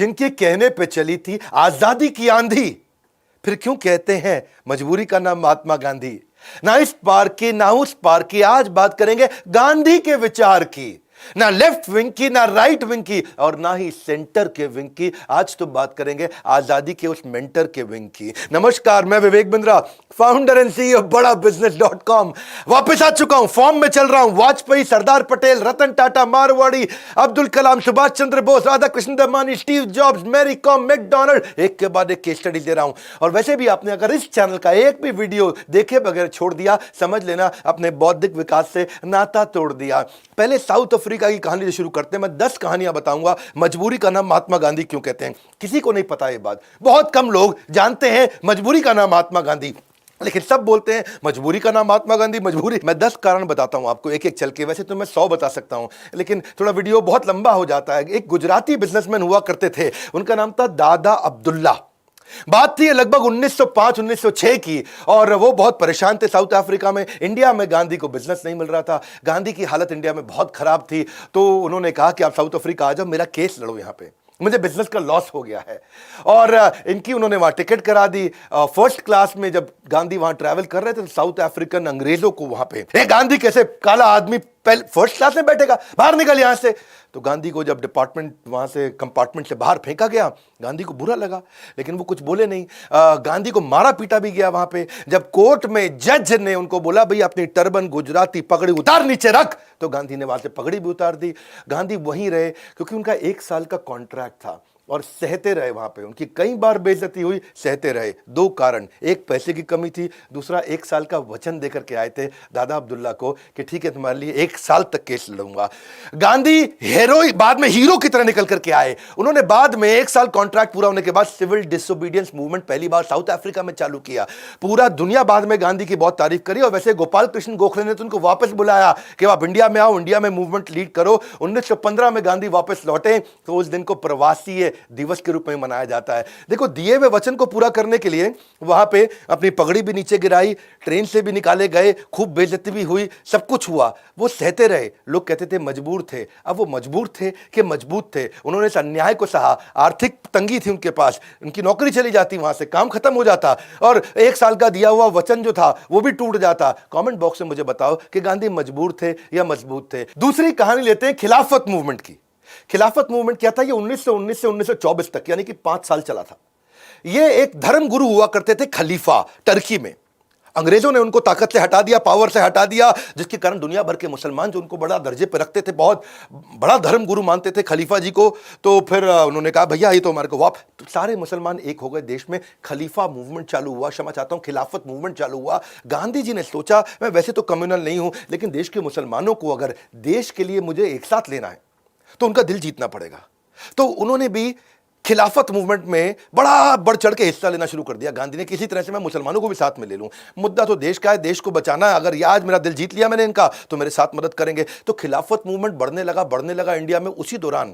जिनके कहने पे चली थी आजादी की आंधी, फिर क्यों कहते हैं मजबूरी का नाम महात्मा गांधी। ना इस पार की ना उस पार की, आज बात करेंगे गांधी के विचार की। ना लेफ्ट विंग की, ना राइट विंग की, और ना ही सेंटर के विंग की। आज तो बात करेंगे आजादी के उस मेंटर के विंग की। नमस्कार, मैं Vivek Bindra, founder and CEO बड़ा बिजनेस.com। वापस आ चुका हूं, फॉर्म में चल रहा हूं। Vajpayee, Sardar Patel, Ratan Tata, Marwari, Abdul Kalam, Subhash Chandra Bose, Radha Krishna Damani, Steve Jobs, Mary Kom, McDonald, एक के बाद एक केस स्टडी दे रहा हूं। और वैसे भी आपने अगर इस चैनल का एक भी वीडियो देखे बगैर छोड़ दिया, समझ लेना अपने बौद्धिक विकास से नाता तोड़ दिया। पहले साउथ अफ्रीका की कहानी से शुरू करते हैं। मैं 10 कहानियां बताऊंगा मजबूरी का नाम महात्मा गांधी क्यों कहते हैं। किसी को नहीं पता ये बात, बहुत कम लोग जानते हैं मजबूरी का नाम महात्मा गांधी, लेकिन सब बोलते हैं मजबूरी का नाम महात्मा गांधी। मजबूरी, मैं 10 कारण बताता हूं आपको एक एक चल के। वैसे तो मैं 100 बता सकता हूं, लेकिन थोड़ा वीडियो बहुत लंबा हो जाता है। एक गुजराती बिजनेसमैन हुआ करते थे, उनका नाम था दादा अब्दुल्ला। बात थी लगभग 1905-1906 की, और वो बहुत परेशान थे साउथ अफ्रीका में। इंडिया में गांधी को बिजनेस नहीं मिल रहा था, गांधी की हालत इंडिया में बहुत खराब थी। तो उन्होंने कहा कि आप साउथ अफ्रीका आ जाओ, मेरा केस लड़ो, यहां पे मुझे बिजनेस का लॉस हो गया है। और इनकी उन्होंने वहां टिकट करा दी। फर्स्ट क्लास में जब गांधी वहां ट्रैवल कर रहे थे, तो साउथ अफ्रीकन अंग्रेजों को वहां पे, गांधी कैसे काला आदमी पहले फर्स्ट क्लास में बैठेगा, बाहर निकल यहां से। तो गांधी को जब डिपार्टमेंट वहां से कंपार्टमेंट से बाहर फेंका गया, गांधी को बुरा लगा, लेकिन वो कुछ बोले नहीं। गांधी को मारा पीटा भी गया वहां पे। जब कोर्ट में जज ने उनको बोला भाई अपनी टर्बन गुजराती पगड़ी उतार, नीचे रख, तो गांधी ने वहां से पगड़ी भी उतार दी। गांधी वहीं रहे क्योंकि उनका 1 साल का कॉन्ट्रैक्ट था, और सहते रहे वहां पे। उनकी कई बार बेइज्जती हुई, सहते रहे। 2 कारण, एक पैसे की कमी थी, दूसरा 1 साल का वचन देकर के आए थे दादा अब्दुल्ला को कि ठीक है तुम्हारे लिए 1 साल तक केस लड़ूंगा। गांधी बाद में हीरो की तरह निकल करके आए। उन्होंने बाद में 1 साल कॉन्ट्रैक्ट पूरा होने के बाद सिविल डिसोबीडियंस मूवमेंट पहली बार साउथ अफ्रीका में चालू किया। पूरा दुनिया बाद में गांधी की बहुत तारीफ करी, और वैसे गोपाल कृष्ण गोखले ने तो उनको वापस बुलाया कि आप इंडिया में आओ, इंडिया में मूवमेंट लीड करो। 1915 में गांधी वापस लौटे, तो उस दिन को प्रवासी दिवस के रूप में मनाया जाता है। देखो, दिए हुए वचन को पूरा करने के लिए वहां पे अपनी पगड़ी भी नीचे गिराई, ट्रेन से भी निकाले गए, खूब बेइज्जती भी हुई, सब कुछ हुआ। वो सहते रहे। लोग कहते थे मजबूर थे। अब वो मजबूर थे कि मजबूत थे? उन्होंने इस अन्याय को सहा। आर्थिक तंगी थी उनके पास, उनकी नौकरी चली जाती, वहां से काम खत्म हो जाता, और 1 साल का दिया हुआ वचन जो था वो भी टूट जाता। कमेंट बॉक्स में मुझे बताओ कि गांधी मजबूर थे या मजबूत थे। दूसरी कहानी लेते हैं खिलाफत मूवमेंट की। खिलाफत मूवमेंट क्या था? ये 1919 से 1924 तक, यानी कि 5 साल चला था। ये एक धर्म गुरु हुआ करते थे, खलीफा, टर्की में। अंग्रेजों ने उनको ताकत से हटा दिया, पावर से हटा दिया, जिसके कारण दुनिया भर के मुसलमान जो उनको बड़ा दर्जे पर रखते थे, बहुत बड़ा धर्म गुरु मानते थे खलीफा जी को। तो फिर उन्होंने कहा भैया ये तो हमारे को तो सारे मुसलमान एक हो गए देश में। खलीफा मूवमेंट चालू हुआ, क्षमा चाहता हूं, खिलाफत मूवमेंट चालू हुआ। गांधी जी ने सोचा मैं वैसे तो कम्युनल नहीं हूं, लेकिन देश के मुसलमानों को अगर देश के लिए मुझे एक साथ लेना है तो उनका दिल जीतना पड़ेगा। तो उन्होंने भी खिलाफत मूवमेंट में बड़ा बढ़ चढ़ के हिस्सा लेना शुरू कर दिया। गांधी ने किसी तरह से मैं मुसलमानों को भी साथ में ले लूं, मुद्दा तो देश का है, देश को बचाना है। अगर आज मेरा दिल जीत लिया मैंने इनका, तो मेरे साथ मदद करेंगे। तो खिलाफत मूवमेंट बढ़ने लगा इंडिया में। उसी दौरान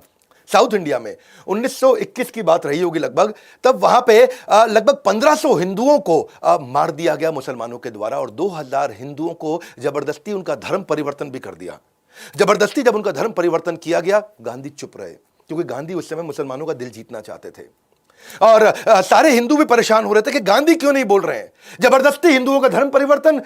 साउथ इंडिया में 1921 की बात रही होगी लगभग, तब वहां पे लगभग 1500 हिंदुओं को मार दिया गया मुसलमानों के द्वारा, और 2000 हिंदुओं को जबरदस्ती उनका धर्म परिवर्तन भी कर दिया। जबरदस्ती जब उनका धर्म परिवर्तन किया गया, गांधी चुप रहे, क्योंकि गांधी उस समय मुसलमानों का दिल जीतना चाहते थे। और सारे हिंदू भी परेशान हो रहे थे कि गांधी क्यों नहीं बोल रहे हैं। जबरदस्ती हिंदुओं का धर्म परिवर्तन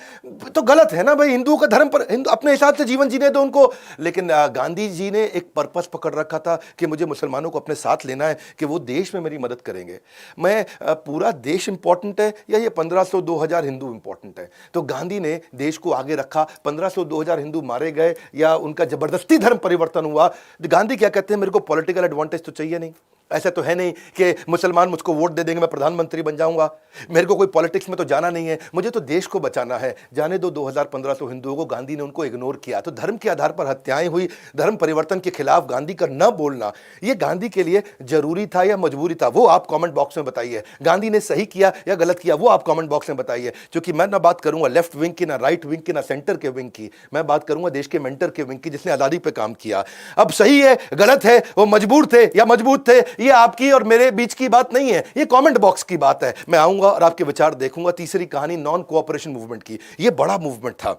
तो गलत है ना भाई, हिंदुओं का धर्म पर हिंदू अपने हिसाब से जीवन जीने दो उनको। लेकिन गांधी जी ने एक पर्पस पकड़ रखा था कि मुझे मुसलमानों को अपने साथ लेना है, कि वो देश में मेरी मदद करेंगे। मैं पूरा देश इंपॉर्टेंट है या ये 1500-2000 हिंदू इंपॉर्टेंट है? तो गांधी ने देश को आगे रखा। 1500-2000 हिंदू मारे गए या उनका जबरदस्ती धर्म परिवर्तन हुआ। गांधी क्या कहते हैं, मेरे को पॉलिटिकल एडवांटेज तो चाहिए नहीं। ऐसा तो है नहीं कि मुसलमान मुझको वोट दे देंगे मैं प्रधानमंत्री बन जाऊंगा। मेरे को कोई पॉलिटिक्स में तो जाना नहीं है, मुझे तो देश को बचाना है। जाने दो 2000-1500 हिंदुओं को, गांधी ने उनको इग्नोर किया। तो धर्म के आधार पर हत्याएं हुई। धर्म परिवर्तन के खिलाफ गांधी का न बोलना, यह गांधी के लिए जरूरी था या मजबूरी था? वो आप कमेंट बॉक्स में बताइए। गांधी ने सही किया या गलत किया, वो आप कमेंट बॉक्स में बताइए। क्योंकि मैं ना बात करूंगा लेफ्ट विंग की, ना राइट विंग की, ना सेंटर के विंग की, मैं बात करूंगा देश के मेंटर के विंग की, जिसने आजादी पे काम किया। अब सही है गलत है, वो मजबूर थे या मजबूत थे, ये आपकी और मेरे बीच की बात नहीं है, ये कमेंट बॉक्स की बात है। मैं आऊंगा और आपके विचार देखूंगा। तीसरी कहानी नॉन कोऑपरेशन मूवमेंट की। ये बड़ा मूवमेंट था।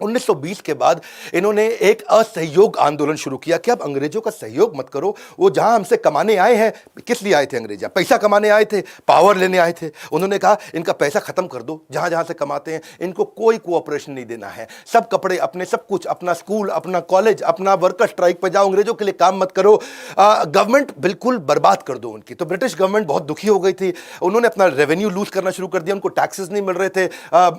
1920 के बाद इन्होंने एक असहयोग आंदोलन शुरू किया कि अब अंग्रेजों का सहयोग मत करो, वो जहां हमसे कमाने आए हैं। किस लिए आए थे अंग्रेज? पैसा कमाने आए थे, पावर लेने आए थे। उन्होंने कहा इनका पैसा खत्म कर दो, जहां जहां से कमाते हैं इनको कोई कोऑपरेशन नहीं देना है, सब कपड़े अपने, सब कुछ अपना, स्कूल अपना, कॉलेज अपना, वर्कर स्ट्राइक पर जाओ, अंग्रेजों के लिए काम मत करो, गवर्नमेंट बिल्कुल बर्बाद कर दो उनकी। तो ब्रिटिश गवर्नमेंट बहुत दुखी हो गई थी, उन्होंने अपना रेवेन्यू लूज करना शुरू कर दिया, उनको टैक्सेस नहीं मिल रहे थे।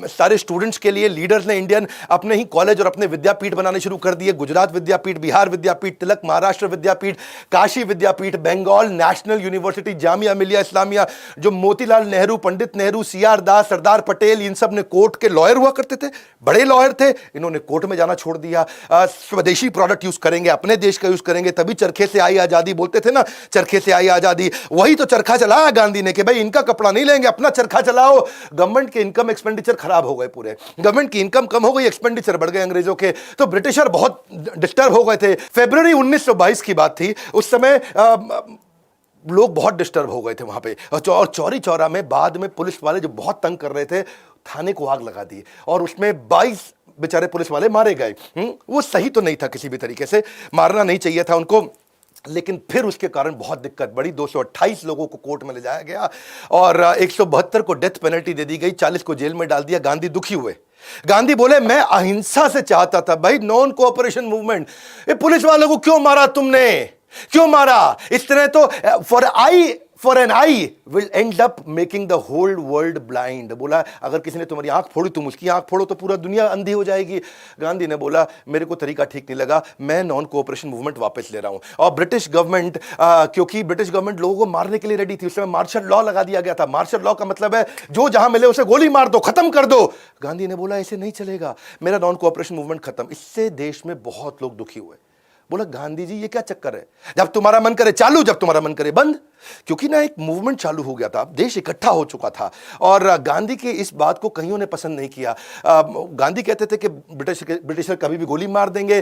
सारे स्टूडेंट्स के लिए लीडर्स ने इंडियन अपने ही कॉलेज और अपने विद्यापीठ बनाने शुरू कर दिए। गुजरात विद्यापीठ, बिहार विद्यापीठ, तिलक महाराष्ट्र विद्यापीठ, काशी विद्यापीठ, बंगाल नेशनल यूनिवर्सिटी, जामिया मिलिया इस्लामिया, जो मोतीलाल नेहरू, पंडित नेहरू, सीआर दास, सरदार पटेल, इन सब ने कोर्ट के लॉयर हुआ करते थे, बड़े लॉयर थे, इन्होंने कोर्ट में जाना छोड़ दिया। स्वदेशी प्रोडक्ट यूज करेंगे, अपने देश का यूज करेंगे, तभी चरखे से आई आजादी बोलते थे ना, चरखे से आई आजादी। वही तो चरखा चलाया गांधी ने कि भाई इनका कपड़ा नहीं लेंगे, अपना चरखा चलाओ। गवर्नमेंट के इनकम एक्सपेंडिचर खराब हो गए, पूरे गवर्नमेंट की इनकम कम हो गई, एक्सपेंडिचर बढ़ गए अंग्रेजों के। तो ब्रिटिशर बहुत डिस्टर्ब हो गए थे। फरवरी 1922 की बात थी, उस समय लोग बहुत डिस्टर्ब हो गए थे वहां पे, और चौरी चौरा में बाद में पुलिस वाले जो बहुत तंग कर रहे थे, थाने को आग लगा दी और उसमें 22 बेचारे पुलिस वाले मारे गए। वो सही तो नहीं था, किसी भी तरीके से मारना नहीं चाहिए था उनको, लेकिन फिर उसके कारण बहुत दिक्कत बढ़ी। 228 लोगों को कोर्ट में ले जाया गया और 172 को डेथ पेनल्टी दे दी गई, 40 को जेल में डाल दिया। गांधी दुखी हुए, गांधी बोले मैं अहिंसा से चाहता था भाई, नॉन कोऑपरेशन मूवमेंट। ये पुलिस वालों को क्यों मारा तुमने, क्यों मारा? इस तरह तो for an eye will end up making the whole world blind. बोला अगर किसी ने तुम्हारी आंख फोड़ी, तुम उसकी आंख फोड़ो तो पूरा दुनिया अंधी हो जाएगी। गांधी ने बोला मेरे को तरीका ठीक नहीं लगा, मैं नॉन कोऑपरेशन मूवमेंट वापस ले रहा हूं। और ब्रिटिश गवर्नमेंट, क्योंकि ब्रिटिश गवर्नमेंट लोगों को मारने के लिए रेडी थी, उस समय मार्शल लॉ लगा दिया गया था। मार्शल लॉ का मतलब है जो जहां मिले उसे गोली मार दो, खत्म कर दो। गांधी ने बोला ऐसे नहीं चलेगा, मेरा नॉन कोऑपरेशन मूवमेंट खत्म। इससे देश में बहुत लोग दुखी हुए। बोला गांधी जी ये क्या चक्कर है, जब तुम्हारा मन करे चालू, जब तुम्हारा मन करे बंद। क्योंकि ना एक मूवमेंट चालू हो गया था, देश इकट्ठा हो चुका था, और गांधी की इस बात को कईयों ने पसंद नहीं किया। गांधी कहते थे कि ब्रिटिशर कभी भी गोली मार देंगे,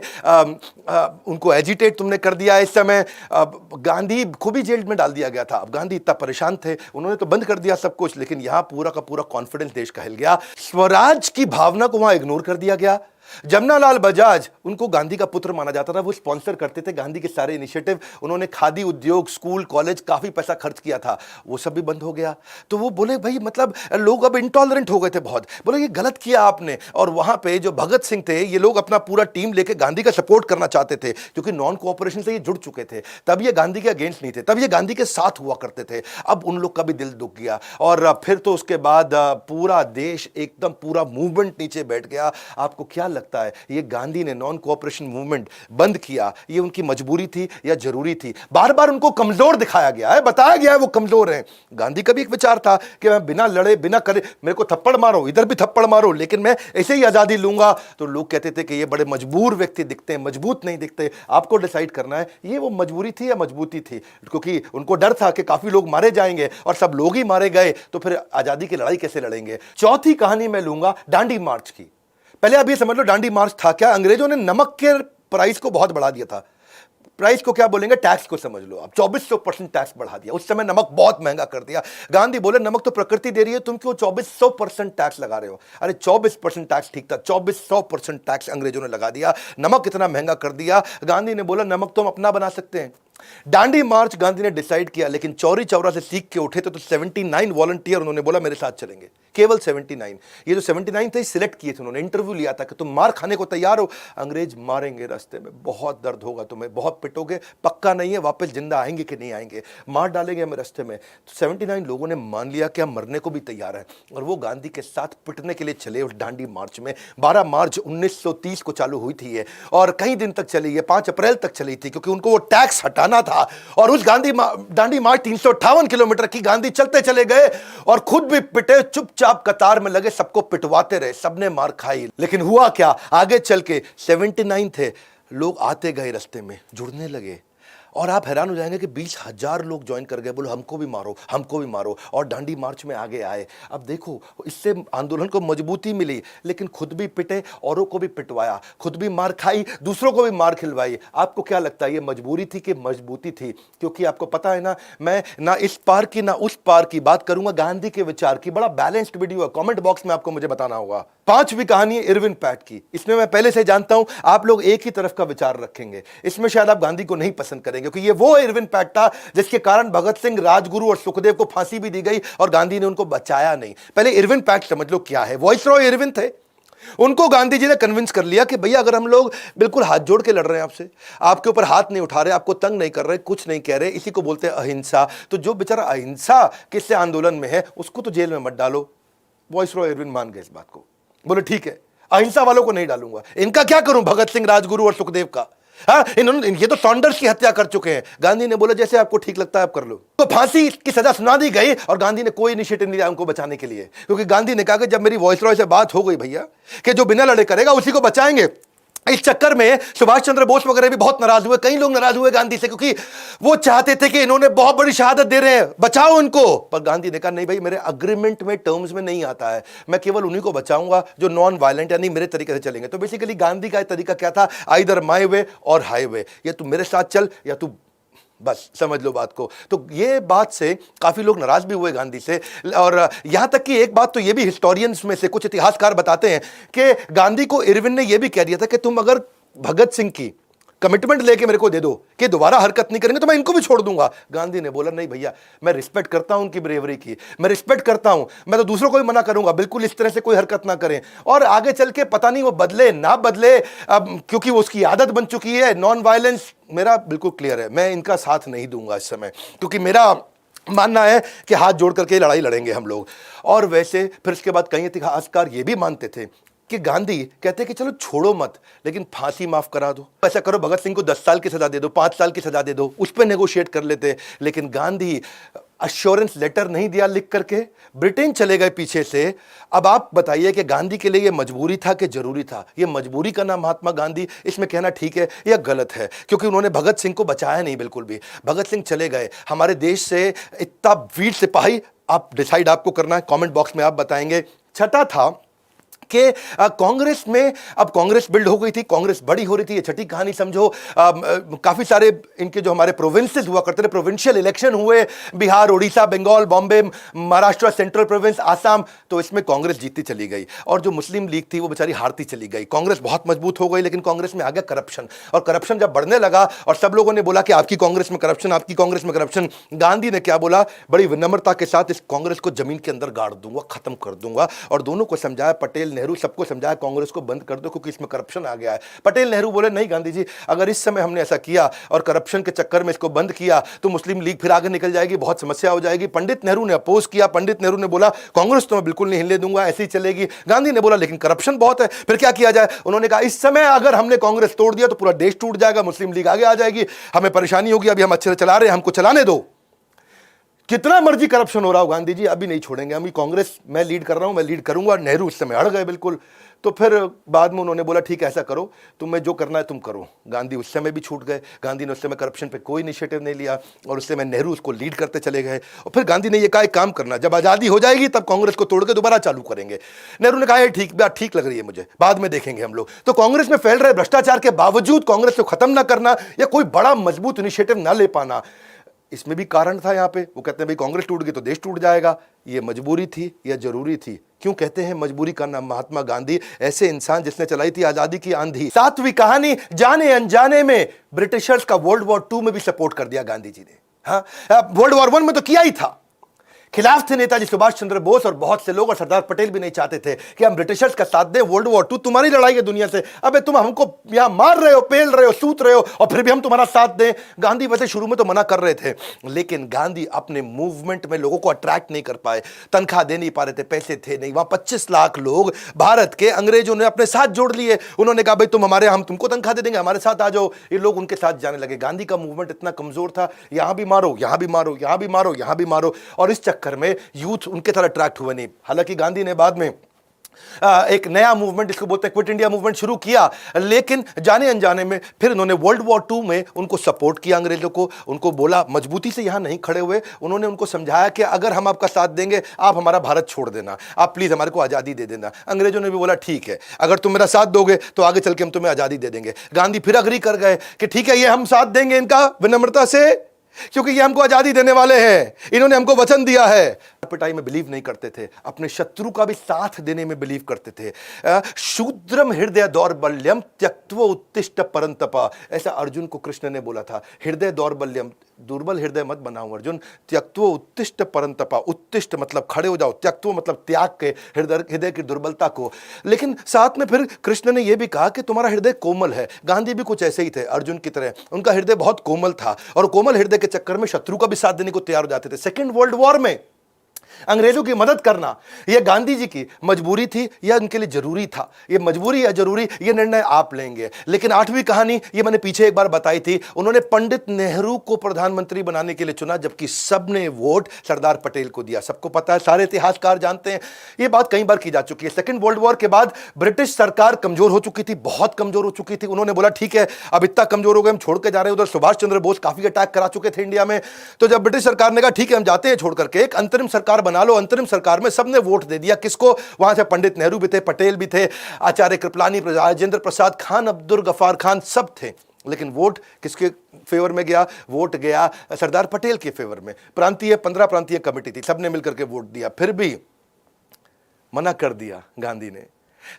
उनको एजिटेट तुमने कर दिया। इस समय गांधी खूब ही जेल में डाल दिया गया था। अब गांधी इतना परेशान थे, उन्होंने तो बंद कर दिया सब कुछ, लेकिन यहां पूरा का पूरा कॉन्फिडेंस देश का हिल गया। स्वराज की भावना को वहां इग्नोर कर दिया गया। जमनालाल बजाज, उनको गांधी का पुत्र माना जाता था, वो स्पॉन्सर करते थे गांधी के सारे इनिशिएटिव। उन्होंने खादी उद्योग, स्कूल, कॉलेज, काफी पैसा खर्च किया था, वो सब भी बंद हो गया। तो वो बोले भाई मतलब लोग अब इंटॉलरेंट हो गए थे बहुत, बोले ये गलत किया आपने। और वहां पे जो भगत सिंह थे, ये लोग अपना पूरा टीम लेके गांधी का सपोर्ट करना चाहते थे, क्योंकि नॉन कोऑपरेशन से ये जुड़ चुके थे। तब ये गांधी के अगेंस्ट नहीं थे, तब ये गांधी के साथ हुआ करते थे। अब उन लोग का भी दिल दुख गया, और फिर तो उसके बाद पूरा देश एकदम, पूरा मूवमेंट नीचे बैठ गया। आपको क्या लगता है ये गांधी ने नॉन कोऑपरेशन मूवमेंट बंद किया, ये उनकी मजबूरी थी या जरूरी थी? बार बार उनको कमजोर दिखाया गया है, बताया गया है वो कमजोर हैं। गांधी का भी एक विचार था कि मैं बिना लड़े, बिना करे, मेरे को थप्पड़ मारो, इधर भी थप्पड़ मारो, लेकिन मैं ऐसे ही आजादी लूंगा। तो लोग कहते थे कि ये बड़े मजबूर व्यक्ति दिखते हैं, मजबूत नहीं दिखते, आपको डिसाइड करना है ये वो मजबूरी थी या मजबूती थी। क्योंकि उनको डर था कि काफी लोग मारे जाएंगे, और सब लोग ही मारे गए तो फिर आजादी की लड़ाई कैसे लड़ेंगे। चौथी कहानी मैं लूंगा दांडी मार्च की। पहले आप ये समझ लो दांडी मार्च था क्या। अंग्रेजों ने नमक के प्राइस को बहुत बढ़ा दिया था। प्राइस को क्या बोलेंगे, टैक्स को समझ लो। अब 2400% टैक्स बढ़ा दिया, उस समय नमक बहुत महंगा कर दिया। गांधी बोले नमक तो प्रकृति दे रही है, तुम क्यों 2400% टैक्स लगा रहे हो? अरे 24% टैक्स ठीक था, 2400% टैक्स अंग्रेजों ने लगा दिया, नमक इतना महंगा कर दिया। गांधी ने बोला नमक तो हम अपना बना सकते हैं। दांडी मार्च गांधी ने डिसाइड किया, लेकिन चौरी चौरा से सीख के उठे तो 79 वॉलंटियर उन्होंने बोला मेरे साथ चलेंगे, केवल 79। ये जो 79 थे सिलेक्ट किए थे उन्होंने, इंटरव्यू लिया था कि तुम मार खाने को तैयार हो? अंग्रेज मारेंगे रास्ते में, बहुत दर्द होगा तुम्हें, बहुत पिटोगे, पक्का नहीं है वापस जिंदा आएंगे कि नहीं आएंगे, मार डालेंगे हमें रास्ते में। तो 79 लोगों ने मान लिया कि हम मरने को भी तैयार हैं, और वो गांधी के साथ पिटने के लिए चले उस दांडी मार्च में। 12 मार्च 1930 को चालू हुई थी ये, और कई दिन तक चली, ये 5 अप्रैल तक चली थी, क्योंकि उनको वो टैक्स हटाना था। और उस दांडी मार्च 358 किलोमीटर की, गांधी चलते चले गए और खुद भी पिटे, चुपचाप कतार में लगे, सबको पिटवाते रहे, सबने मार खाई। लेकिन हुआ क्या, आगे चल के 79 थे, लोग आते गए रास्ते में, जुड़ने लगे, और आप हैरान हो जाएंगे कि 20,000 लोग ज्वाइन कर गए, बोलो हमको भी मारो, हमको भी मारो, और दांडी मार्च में आगे आए। अब देखो, इससे आंदोलन को मजबूती मिली, लेकिन खुद भी पिटे, औरों को भी पिटवाया, खुद भी मार खाई, दूसरों को भी मार खिलवाई। आपको क्या लगता है ये मजबूरी थी कि मजबूती थी? क्योंकि आपको पता है ना, मैं ना इस पार की ना उस पार की बात करूंगा, गांधी के विचार की। बड़ा बैलेंस्ड वीडियो है, कमेंट बॉक्स में आपको मुझे बताना होगा। 5वीं कहानी है इरविन पैट की। इसमें मैं पहले से जानता हूं आप लोग एक ही तरफ का विचार रखेंगे, इसमें शायद आप गांधी को नहीं पसंद करेंगे, क्योंकि ये वो इरविन पैट था जिसके कारण भगत सिंह, राजगुरु और सुखदेव को फांसी भी दी गई और गांधी ने उनको बचाया नहीं। पहले इरविन पैट समझ लो क्या है। वॉइसरॉय इरविन थे, उनको गांधी जी ने कन्विंस कर लिया कि भैया अगर हम लोग बिल्कुल हाथ जोड़ के लड़ रहे हैं आपसे, आपके ऊपर हाथ नहीं उठा रहे, आपको तंग नहीं कर रहे, कुछ नहीं कह रहे, इसी को बोलते हैं अहिंसा, तो जो बेचारा अहिंसा किससे आंदोलन में है उसको तो जेल में मत डालो। वॉइसरॉय इरविन मान गए इस बात को, बोले ठीक है, अहिंसा वालों को नहीं डालूंगा। इनका क्या करूं, भगत सिंह, राजगुरु और सुखदेव का? हाँ, इन्होंने, ये तो सॉन्डर्स की हत्या कर चुके हैं। गांधी ने बोला जैसे आपको ठीक लगता है आप कर लो। तो फांसी की सजा सुना दी गई और गांधी ने कोई इनिशिएटिव नहीं लिया उनको बचाने के लिए, क्योंकि गांधी ने कहा कि जब मेरी वॉइसरॉय से बात हो गई भैया कि जो बिना लड़े करेगा उसी को बचाएंगे। इस चक्कर में सुभाष चंद्र बोस वगैरह भी बहुत नाराज हुए, कई लोग नाराज हुए गांधी से, क्योंकि वो चाहते थे कि इन्होंने बहुत बड़ी शहादत दे रहे हैं, बचाओ इनको। पर गांधी ने कहा नहीं भाई, मेरे अग्रीमेंट में, टर्म्स में नहीं आता है, मैं केवल उन्हीं को बचाऊंगा जो नॉन वायलेंट, यानी मेरे तरीके से चलेंगे। तो बेसिकली गांधी का तरीका क्या था, आइदर माय वे और हाईवे, या तू मेरे साथ चल या तू, बस समझ लो बात को। तो ये बात से काफी लोग नाराज भी हुए गांधी से। और यहां तक कि एक बात तो ये भी हिस्टोरियंस में से कुछ इतिहासकार बताते हैं कि गांधी को इरविन ने यह भी कह दिया था कि तुम अगर भगत सिंह की कमिटमेंट लेके मेरे को दे दो कि दोबारा हरकत नहीं करेंगे तो मैं इनको भी छोड़ दूंगा। गांधी ने बोला नहीं भैया, मैं रिस्पेक्ट करता हूं उनकी ब्रेवरी की, मैं रिस्पेक्ट करता हूं, मैं तो दूसरों को भी मना करूंगा बिल्कुल इस तरह से कोई हरकत ना करें। और आगे चल के पता नहीं वो बदले ना बदले, अब क्योंकि वो उसकी आदत बन चुकी है नॉन वायलेंस। मेरा बिल्कुल क्लियर है, मैं इनका साथ नहीं दूंगा इस समय, क्योंकि मेरा मानना है कि हाथ जोड़ करके लड़ाई लड़ेंगे हम लोग। और वैसे फिर इसके बाद कई इतिहासकार ये भी मानते थे कि गांधी कहते कि चलो छोड़ो मत, लेकिन फांसी माफ करा दो, ऐसा करो भगत सिंह को 10 साल की सजा दे दो, 5 साल की सजा दे दो, उस पर नेगोशिएट कर लेते। लेकिन गांधी अश्योरेंस लेटर नहीं दिया लिख करके, ब्रिटेन चले गए पीछे से। अब आप बताइए कि गांधी के लिए यह मजबूरी था कि जरूरी था? ये मजबूरी का नाम महात्मा गांधी, इसमें कहना ठीक है या गलत है? क्योंकि उन्होंने भगत सिंह को बचाया नहीं बिल्कुल भी। भगत सिंह चले गए, हमारे देश से इतना वीर सिपाही, आप डिसाइड आपको करना है, कमेंट बॉक्स में आप बताएंगे। छठा था कि कांग्रेस में, अब कांग्रेस बिल्ड हो गई थी, कांग्रेस बड़ी हो रही थी, ये छठी कहानी समझो। काफी सारे इनके जो हमारे प्रोविंसेस हुआ करते थे, प्रोविंशियल इलेक्शन हुए, बिहार, उड़ीसा, बंगाल, बॉम्बे, महाराष्ट्र, सेंट्रल प्रोविंस, आसाम, तो इसमें कांग्रेस जीतती चली गई और जो मुस्लिम लीग थी वो बेचारी हारती चली गई। कांग्रेस बहुत मजबूत हो गई, लेकिन कांग्रेस में आ गया करप्शन, और करप्शन जब बढ़ने लगा और सब लोगों ने बोला कि आपकी कांग्रेस में करप्शन, आपकी कांग्रेस में करप्शन, गांधी ने क्या बोला, बड़ी विनम्रता के साथ इस कांग्रेस को जमीन के अंदर गाड़ दूंगा, खत्म कर दूंगा। और दोनों को समझाया, पटेल, नेहरू, सबको समझाया कांग्रेस को बंद कर दो क्योंकि इसमें करप्शन आ गया है। पटेल, नेहरू बोले नहीं गांधी जी, अगर इस समय हमने ऐसा किया और करप्शन के चक्कर में इसको बंद किया तो मुस्लिम लीग फिर आगे निकल जाएगी, बहुत समस्या हो जाएगी। पंडित नेहरू ने अपोज किया, पंडित नेहरू ने बोला कांग्रेस तो मैं बिल्कुल नहीं हिलने दूंगा, ऐसी ही चलेगी। गांधी ने बोला लेकिन करप्शन बहुत है, फिर क्या किया जाए? उन्होंने कहा इस समय अगर हमने कांग्रेस तोड़ दिया तो पूरा देश टूट जाएगा, मुस्लिम लीग आगे आ जाएगी, हमें परेशानी होगी, अभी हम अच्छे से चला रहे हैं, हमको चलाने दो। कितना मर्जी करप्शन हो रहा हो गांधी जी, अभी नहीं छोड़ेंगे, अभी कांग्रेस मैं लीड कर रहा हूं, मैं लीड करूंगा। नेहरू उस समय अड़ गए बिल्कुल। तो फिर बाद में उन्होंने बोला ठीक है ऐसा करो, तुम्हें जो करना है तुम करो। गांधी उस समय भी छूट गए, गांधी ने उस समय करप्शन पे कोई इनिशिएटिव नहीं लिया और उस समय नेहरू उसको लीड करते चले गए। और फिर गांधी ने ये कहा एक काम करना, जब आज़ादी हो जाएगी तब कांग्रेस को तोड़ के दोबारा चालू करेंगे। नेहरू ने कहा ठीक, बात ठीक लग रही है मुझे, बाद में देखेंगे हम लोग। तो कांग्रेस में फैल रहे भ्रष्टाचार के बावजूद कांग्रेस को खत्म ना करना या कोई बड़ा मजबूत इनिशिएटिव ना ले पाना, इसमें भी कारण था। यहाँ पे वो कहते हैं भाई कांग्रेस टूट गई तो देश टूट जाएगा। ये मजबूरी थी या जरूरी थी? क्यों कहते हैं मजबूरी का नाम महात्मा गांधी? ऐसे इंसान जिसने चलाई थी आजादी की आंधी। 7वीं कहानी, जाने अनजाने में ब्रिटिशर्स का वर्ल्ड वॉर 2 में भी सपोर्ट कर दिया गांधी जी ने। हाँ, वर्ल्ड वॉर 1 में तो किया ही था, खिलाफ थे नेताजी सुभाष चंद्र बोस और बहुत से लोग, और सरदार पटेल भी नहीं चाहते थे कि हम ब्रिटिशर्स का साथ दें। वर्ल्ड वॉर 2 तुम्हारी लड़ाई है दुनिया से, अबे तुम हमको यहां मार रहे हो, पेल रहे हो, सूत रहे हो, और फिर भी हम तुम्हारा साथ दें। गांधी वैसे शुरू में तो मना कर रहे थे, लेकिन गांधी अपने मूवमेंट में लोगों को अट्रैक्ट नहीं कर पाए, तनख्वाह दे नहीं पा रहे थे, पैसे थे नहीं। वहां 25 लाख लोग भारत के अंग्रेजों ने अपने साथ जोड़ लिए। उन्होंने कहा भाई तुम हमारे, हम तुमको तनख्वाह दे देंगे, हमारे साथ आ जाओ। ये लोग उनके साथ जाने लगे। गांधी का मूवमेंट इतना कमजोर था, यहां भी मारो, यहां भी मारो, यहां भी मारो, यहां भी मारो, और इस चक्कर में यूथ उनके तरह अट्रैक्ट हुए नहीं। हालांकि गांधी ने बाद में एक नया मूवमेंट जिसको बोलते हैं क्विट इंडिया मूवमेंट शुरू किया, लेकिन जाने अनजाने में फिर उन्होंने वर्ल्ड वॉर 2 में उनको सपोर्ट किया अंग्रेजों को, उनको बोला मजबूती से यहां नहीं खड़े हुए, उन्होंने उनको समझाया कि अगर हम आपका साथ देंगे आप हमारा भारत छोड़ देना, आप प्लीज हमारे को आजादी दे देना। अंग्रेजों ने भी बोला ठीक है, अगर तुम मेरा साथ दोगे तो आगे चल के हम तुम्हें आजादी दे देंगे। गांधी फिर अग्री कर गए कि ठीक है, ये हम साथ देंगे इनका विनम्रता से, क्योंकि ये हमको आजादी देने वाले हैं, इन्होंने हमको वचन दिया है। पिटाई में बिलीव नहीं करते थे, अपने शत्रु का भी साथ देने में बिलीव करते थे। शूद्रम हृदय दौर्बल्यम त्यक्त्वा उत्तिष्ठ परंतपा, ऐसा अर्जुन को कृष्ण ने बोला था। हृदय दौर्बल्यम, दुर्बल हृदय मत बनाओ अर्जुन, त्यक्त्वा उत्तिष्ठ परंतपा, उत्तिष्ठ मतलब खड़े हो जाओ, त्यक्त्वा मतलब त्याग के हृदय की दुर्बलता को। लेकिन साथ में फिर कृष्ण ने यह भी कहा कि तुम्हारा हृदय कोमल है। गांधी भी कुछ ऐसे ही थे अर्जुन की तरह, उनका हृदय बहुत कोमल था और कोमल हृदय के चक्कर में शत्रु का भी साथ देने को तैयार हो जाते थे। सेकेंड वर्ल्ड वॉर में अंग्रेजों की मदद करना यह गांधी जी की मजबूरी थी या उनके लिए जरूरी था? ये मजबूरी या जरूरी, ये निर्णय आप लेंगे। लेकिन आठवीं कहानी ये मैंने पीछे एक बार बताई थी, उन्होंने पंडित नेहरू को प्रधानमंत्री बनाने के लिए चुना, जबकि सबने वोट सरदार पटेल को दिया। सबको पता है, सारे इतिहासकार जानते हैं, ये बात कई बार की जा चुकी है। सेकेंड वर्ल्ड वॉर के बाद ब्रिटिश सरकार कमजोर हो चुकी थी, बहुत कमजोर हो चुकी थी। उन्होंने बोला ठीक है, अब इतना कमजोर हो गए, हम छोड़ के जा रहे हैं। उधर सुभाष चंद्र बोस काफी अटैक करा चुके थे इंडिया में। तो जब ब्रिटिश सरकार ने कहा ठीक है हम जाते हैं छोड़ करके, एक अंतरिम सरकार बना लो, अंतरिम सरकार में सबने वोट दे दिया। किसको? वहां से पंडित नेहरू भी थे, पटेल भी थे, आचार्य कृपलानी, राजेंद्र प्रसाद, खान अब्दुल गफार खान, सब थे। लेकिन वोट किसके फेवर में गया? वोट गया सरदार पटेल के फेवर में। प्रांतीय 15 प्रांतीय कमेटी थी, सबने मिलकर के वोट दिया, फिर भी मना कर दिया गांधी ने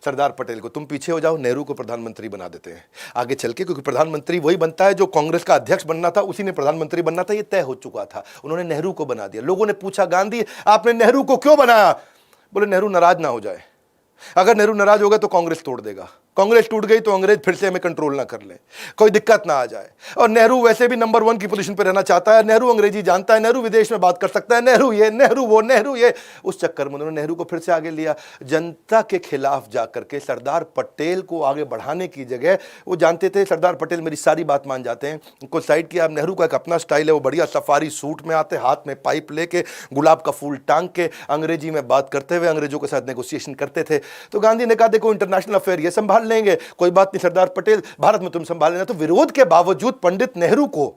सरदार पटेल को, तुम पीछे हो जाओ, नेहरू को प्रधानमंत्री बना देते हैं आगे चल के, क्योंकि प्रधानमंत्री वही बनता है जो कांग्रेस का अध्यक्ष बनना था, उसी ने प्रधानमंत्री बनना था, ये तय हो चुका था। उन्होंने नेहरू को बना दिया। लोगों ने पूछा गांधी आपने नेहरू को क्यों बनाया? बोले नेहरू नाराज ना हो जाए, अगर नेहरू नाराज होगा तो कांग्रेस तोड़ देगा, कांग्रेस टूट गई तो अंग्रेज फिर से हमें कंट्रोल ना कर ले, कोई दिक्कत ना आ जाए। और नेहरू वैसे भी नंबर 1 की पोजीशन पर रहना चाहता है, नेहरू अंग्रेजी जानता है, नेहरू विदेश में बात कर सकता है, नेहरू ये नेहरू वो नेहरू ये। उस चक्कर में उन्होंने नेहरू को फिर से आगे लिया। जनता के खिलाफ जाकर के सरदार पटेल को आगे बढ़ाने की जगह, वो जानते थे सरदार पटेल मेरी सारी बात मान जाते हैं, उनको साइड किया। नेहरू का एक अपना स्टाइल है, वो बढ़िया सफारी सूट में आते, हाथ में पाइप लेके, गुलाब का फूल टांग के, अंग्रेजी में बात करते हुए अंग्रेजों के साथ नेगोशिएशन करते थे। तो गांधी ने कहा देखो इंटरनेशनल अफेयर ये संभाल लेंगे, कोई बात नहीं सरदार पटेल, भारत में तुम संभाल लेना। तो विरोध के बावजूद पंडित नेहरू को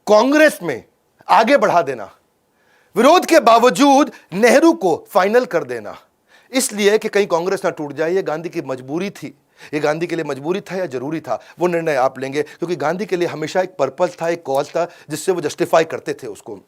कांग्रेस में आगे बढ़ा देना, विरोध के बावजूद नेहरू को फाइनल कर देना, इसलिए कि कहीं कांग्रेस ना टूट जाए, ये गांधी की मजबूरी थी। ये गांधी के लिए मजबूरी था या जरूरी था, वो निर्णय आप लेंगे, क्योंकि गांधी के लिए हमेशा एक पर्पस था, एक कॉज था, जिससे वो जस्टिफाई करते थे उसको।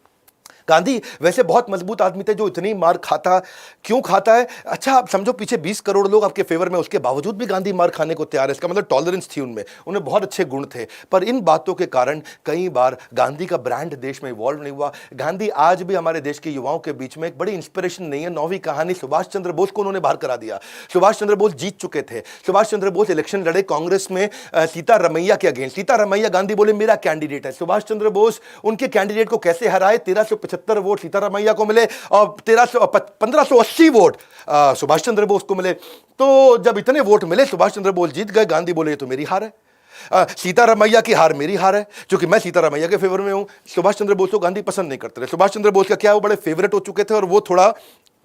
गांधी वैसे बहुत मजबूत आदमी थे, जो इतनी मार खाता क्यों खाता है? अच्छा आप समझो, पीछे 20 करोड़ लोग आपके फेवर में, उसके बावजूद भी गांधी मार खाने को तैयार है, इसका मतलब टॉलरेंस थी उनमें, उन्हें बहुत अच्छे गुण थे। पर इन बातों के कारण कई बार गांधी का ब्रांड देश में इवॉल्व नहीं हुआ। गांधी आज भी हमारे देश के युवाओं के बीच में एक बड़ी इंस्पिरेशन नहीं है। 9वीं कहानी, सुभाष चंद्र बोस को उन्होंने बाहर करा दिया। सुभाष चंद्र बोस जीत चुके थे, सुभाष चंद्र बोस इलेक्शन लड़े कांग्रेस में सीतारमैया के अगेंस्ट, सीतारमैया गांधी बोले मेरा कैंडिडेट है। सुभाष चंद्र बोस उनके कैंडिडेट को कैसे हराए? 1375 वोट सीतारमैया को मिले और 1580 वोट सुभाष चंद्र बोस को मिले। तो जब इतने वोट मिले, सुभाष चंद्र बोस जीत गए, गांधी बोले ये तो मेरी हार है, सीतारमैया की हार मेरी हार है, क्योंकि मैं सीतारमैया के फेवर में हूं। सुभाष चंद्र बोस को गांधी पसंद नहीं करते थे। सुभाष चंद्र बोस का क्या, वो बड़े फेवरेट हो चुके थे और वो थोड़ा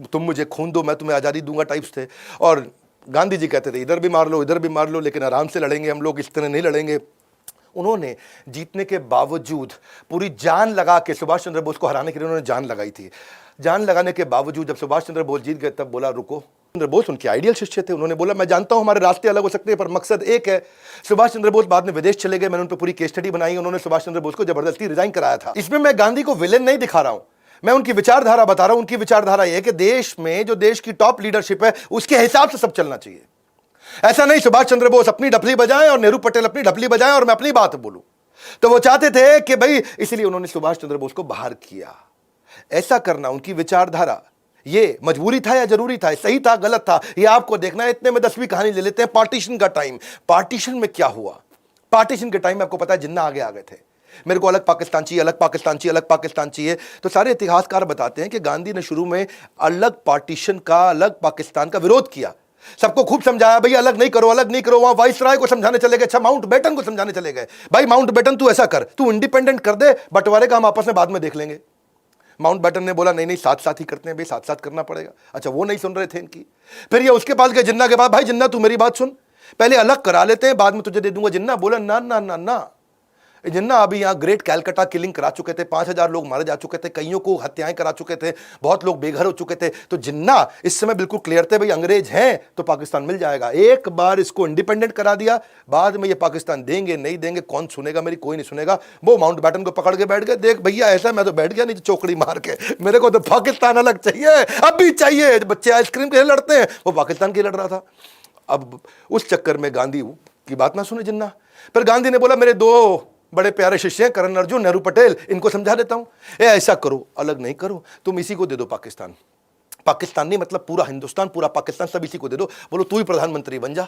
तुम मुझे खून दो मैं तुम्हें आजादी दूंगा टाइप्स थे। और गांधी जी कहते थे इधर भी मार लो इधर भी मार लो, लेकिन आराम से लड़ेंगे हम लोग, इस तरह नहीं लड़ेंगे। उन्होंने जीतने के बावजूद पूरी जान लगा के सुभाष चंद्र बोस को हराने के लिए उन्होंने जान लगाई थी। जान लगाने के बावजूद जब सुभाष चंद्र बोस जीत गए, तब बोला रुको। चंद्र बोस उनके आइडियल शिष्य थे, उन्होंने बोला मैं जानता हूं हमारे रास्ते अलग हो सकते हैं पर मकसद एक है। सुभाष चंद्र बोस बाद में विदेश चले गए, मैंने उन पर पूरी केस स्टडी बनाई, उन्होंने सुभाष चंद्र बोस को जबरदस्ती रिजाइन कराया था। इसमें मैं गांधी को विलेन नहीं दिखा रहा हूं, मैं उनकी विचारधारा बता रहा हूं। उनकी विचारधारा यह है कि देश में जो देश की टॉप लीडरशिप है उसके हिसाब से सब चलना चाहिए। ऐसा नहीं सुभाष चंद्र बोस अपनी ढपली बजाएं और नेहरू पटेल अपनी ढपली बजाएं और मैं अपनी बात बोलूं। तो वो चाहते थे कि भाई, इसलिए उन्होंने सुभाष चंद्र बोस को बाहर किया। ऐसा करना उनकी विचारधारा, ये मजबूरी था या जरूरी था, सही था गलत था, ये आपको देखना है। इतने में 10वीं कहानी ले लेते हैं, पार्टीशन का टाइम। पार्टीशन में क्या हुआ? पार्टीशन के टाइम में आपको पता है जिन्ना आगे आ गए थे, मेरे को अलग पाकिस्तान चाहिए, अलग पाकिस्तान चाहिए, अलग पाकिस्तान चाहिए। तो सारे इतिहासकार बताते हैं कि गांधी ने शुरू में अलग पार्टीशन का, अलग पाकिस्तान का विरोध किया, सबको खूब समझाया भाई अलग नहीं करो, अलग नहीं करो। वहां वाइसराय को समझाने चले गए, अच्छा माउंटबेटन को समझाने चले गए, भाई माउंटबेटन तू ऐसा कर, तू इंडिपेंडेंट कर दे, बंटवारे का हम आपस में बाद में देख लेंगे। माउंटबेटन ने बोला नहीं नहीं साथ साथ ही करते हैं भाई, साथ साथ करना पड़ेगा। अच्छा वो नहीं सुन रहे थे इनकी। फिर ये उसके पास गए जिन्ना के पास, भाई जिन्ना तू मेरी बात सुन, पहले अलग करा लेते हैं बाद में तुझे दे दूंगा। जिन्ना बोला ना ना ना ना, जिन्ना अभी यहाँ ग्रेट कैलकाटा किलिंग करा चुके थे, 5,000 लोग मारे जा चुके थे, कईयों को हत्याएं करा चुके थे, बहुत लोग बेघर हो चुके थे। तो जिन्ना इस समय बिल्कुल क्लियर थे भाई अंग्रेज हैं तो पाकिस्तान मिल जाएगा। एक बार इसको इंडिपेंडेंट करा दिया, बाद में ये पाकिस्तान देंगे नहीं देंगे कौन सुनेगा मेरी, कोई नहीं सुनेगा। वो माउंटबेटन को पकड़ के बैठ गए, देख भैया ऐसा मैं तो बैठ गया नहीं चौकड़ी मार के, मेरे को तो पाकिस्तान अलग चाहिए, अब भी चाहिए। बच्चे आइसक्रीम के लिए लड़ते हैं, वो पाकिस्तान के लिए लड़ रहा था। अब उस चक्कर में गांधी की बात ना सुने जिन्ना। फिर गांधी ने बोला मेरे दो बड़े प्यारे शिष्य हैं करण अर्जुन, नेहरू पटेल, इनको समझा देता हूं, ऐसा करो अलग नहीं करो, तुम इसी को दे दो पाकिस्तान। पाकिस्तान नहीं मतलब पूरा हिंदुस्तान, पूरा पाकिस्तान सब इसी को दे दो, बोलो तू ही प्रधानमंत्री बन जा।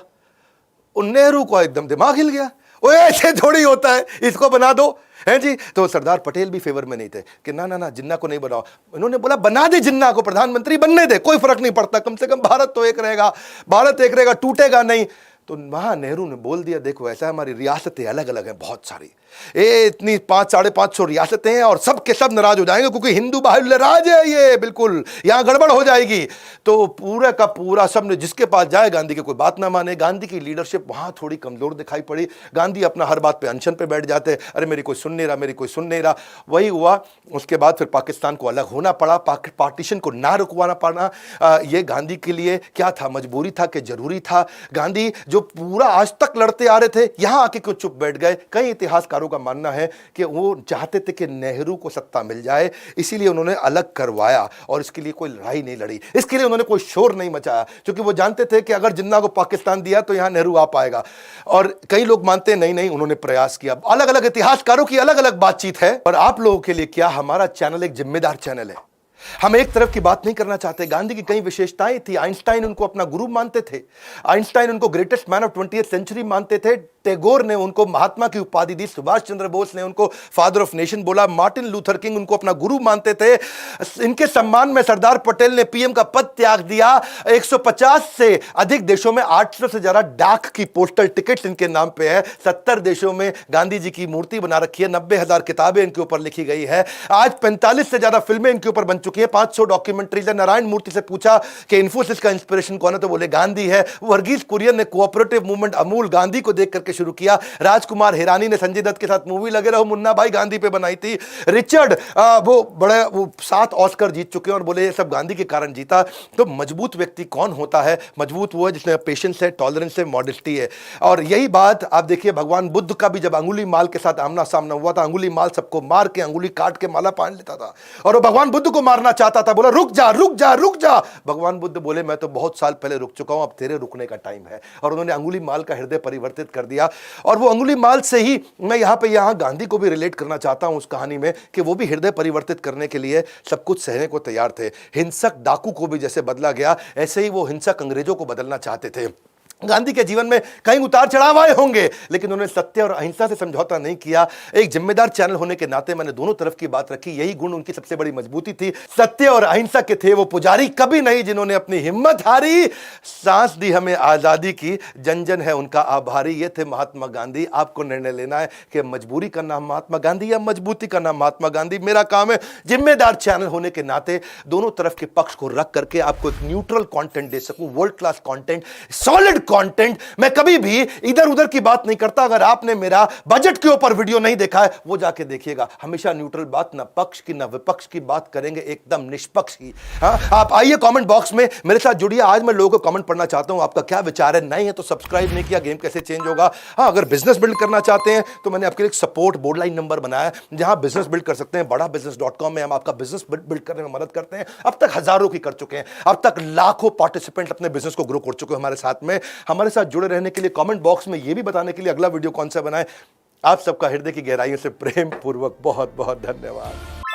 नेहरू को एकदम दिमाग हिल गया, ओ ऐसे थोड़ी होता है, इसको बना दो हैं जी। तो सरदार पटेल भी फेवर में नहीं थे कि ना ना ना जिन्ना को नहीं बनाओ। इन्होंने बोला बना दे जिन्ना को प्रधानमंत्री, बनने दे, कोई फर्क नहीं पड़ता, कम से कम भारत तो एक रहेगा, भारत एक रहेगा, टूटेगा नहीं। तो वहां नेहरू ने बोल दिया देखो ऐसा हमारी रियासतें अलग अलग हैं बहुत सारी, ये इतनी 500-550 रियासतें हैं और सब के सब नाराज हो जाएंगे क्योंकि हिंदू बाहुल्य राज है ये, बिल्कुल यहां गड़बड़ हो जाएगी। तो पूरा का पूरा सब ने जिसके पास जाए गांधी की कोई बात ना माने। गांधी की लीडरशिप वहां थोड़ी कमजोर दिखाई पड़ी। गांधी अपना हर बात पे अनशन पे बैठ जाते, अरे मेरी कोई सुन नहीं रहा, मेरी कोई सुन नहीं रहा। वही हुआ। उसके बाद फिर पाकिस्तान को अलग होना पड़ा, पार्टीशन को ना रुकवाना पड़ा। ये गांधी के लिए क्या था, मजबूरी था कि जरूरी था। गांधी जो पूरा आज तक लड़ते आ रहे थे यहां आके क्यों चुप बैठ गए। कई इतिहासकारों का मानना है कि वो चाहते थे कि नेहरू को सत्ता मिल जाए, इसीलिए उन्होंने अलग करवाया और इसके लिए कोई लड़ाई नहीं लड़ी, इसके लिए उन्होंने कोई शोर नहीं मचाया, क्योंकि वो जानते थे कि अगर जिन्ना को पाकिस्तान दिया तो यहां नेहरू आ पाएगा। और कई लोग मानते हैं नहीं नहीं उन्होंने प्रयास किया। अलग अलग इतिहासकारों की अलग अलग बातचीत है। और आप लोगों के लिए क्या, हमारा चैनल एक जिम्मेदार चैनल है, हम एक तरफ की बात नहीं करना चाहते। गांधी की कई विशेषताएं थी। आइंस्टाइन उनको अपना गुरु मानते थे, आइंस्टाइन उनको greatest man of 20th century मानते थे। टैगोर ने उनको महात्मा की उपाधि दी, सुभाष चंद्र बोस ने उनको फादर ऑफ नेशन बोला, मार्टिन लूथर किंग उनको अपना गुरु मानते थे। इनके सम्मान में सरदार पटेल ने पीएम का पद त्याग दिया। 150 से अधिक देशों में 800 से ज्यादा डाक की पोस्टल टिकट्स इनके नाम पे है। 70 देशों में गांधी जी की मूर्ति बना रखी है, 90,000 किताबें इनके ऊपर लिखी गई है। आज 45 से ज्यादा फिल्में इनके ऊपर बन चुकी है, 500 डॉक्यूमेंट्रीज है। नारायण मूर्ति से पूछा कि इन्फोसिस का इंस्पिरेशन कौन है तो बोले गांधी है। वर्गीज कुरियन ने कोऑपरेटिव मूवमेंट अमूल गांधी को देख करके शुरू किया। राजकुमार हिरानी ने संजय दत्त के साथ मूवी लगे रहो मुन्ना भाई गांधी पे बनाई थी। रिचर्ड वो बड़े 7 ऑस्कर जीत चुके हैं और बोले ये सब गांधी के कारण जीता। तो मजबूत व्यक्ति कौन होता है, मजबूत वो है जिसमें पेशेंस है, टॉलरेंस है, मॉडेस्टी है। और यही बात आप देखिए भगवान बुद्ध का भी जब अंगुली माल के साथ आमना सामना हुआ था, अंगुली माल सबको मार के अंगुली काट के माला पहन लेता था और वो भगवान बुद्ध को मारना चाहता था, बोला रुक जा रुक जा रुक जा। भगवान बुद्ध बोले मैं तो बहुत साल पहले रुक चुका हूं, अब तेरे रुकने का टाइम है। और उन्होंने अंगुली माल का हृदय परिवर्तित कर दिया। और वो अंगुली माल से ही मैं यहां गांधी को भी रिलेट करना चाहता हूं उस कहानी में कि वो भी हृदय परिवर्तित करने के लिए सब कुछ सहने को तैयार थे। हिंसक डाकू को भी जैसे बदला गया ऐसे ही वो हिंसक अंग्रेजों को बदलना चाहते थे। गांधी के जीवन में कई उतार चढ़ाव आए होंगे लेकिन उन्होंने सत्य और अहिंसा से समझौता नहीं किया। एक जिम्मेदार चैनल होने के नाते मैंने दोनों तरफ की बात रखी, यही गुण उनकी सबसे बड़ी मजबूती थी। सत्य और अहिंसा के थे वो पुजारी, कभी नहीं जिन्होंने अपनी हिम्मत हारी, सांस दी हमें आजादी की, जन जन है उनका आभारी। ये थे महात्मा गांधी। आपको निर्णय लेना है कि मजबूरी का नाम महात्मा गांधी या मजबूती का नाम महात्मा गांधी। मेरा काम है जिम्मेदार चैनल होने के नाते दोनों तरफ के पक्ष को रख करके आपको एक न्यूट्रल कंटेंट दे सकूं, world class content, solid content. मैं कभी भी इधर उधर की बात नहीं करता। अगर आपने मेरा बजट के ऊपर वीडियो नहीं देखा है वो जाके देखिएगा। हमेशा न्यूट्रल बात, ना पक्ष की ना विपक्ष की बात करेंगे, एकदम निष्पक्ष की। आप आइए कमेंट बॉक्स में मेरे साथ जुड़िए। आज मैं लोगों को कमेंट पढ़ना चाहता हूं, आपका क्या विचार है। नहीं है तो सब्सक्राइब नहीं किया, गेम कैसे चेंज होगा। अगर बिजनेस बिल्ड करना चाहते हैं तो मैंने आपके लिए एक सपोर्ट बोर्डलाइन नंबर बनाया जहां बिजनेस बिल्ड कर सकते हैं। badabusiness.com में हम आपका बिजनेस बिल्ड करने में मदद करते हैं। अब तक हजारों की कर चुके हैं, अब तक लाखों पार्टिसिपेंट अपने बिजनेस को ग्रो कर चुके हैं हमारे साथ में। हमारे साथ जुड़े रहने के लिए, कमेंट बॉक्स में यह भी बताने के लिए अगला वीडियो कौन सा बनाए। आप सबका हृदय की गहराइयों से प्रेम पूर्वक बहुत बहुत धन्यवाद।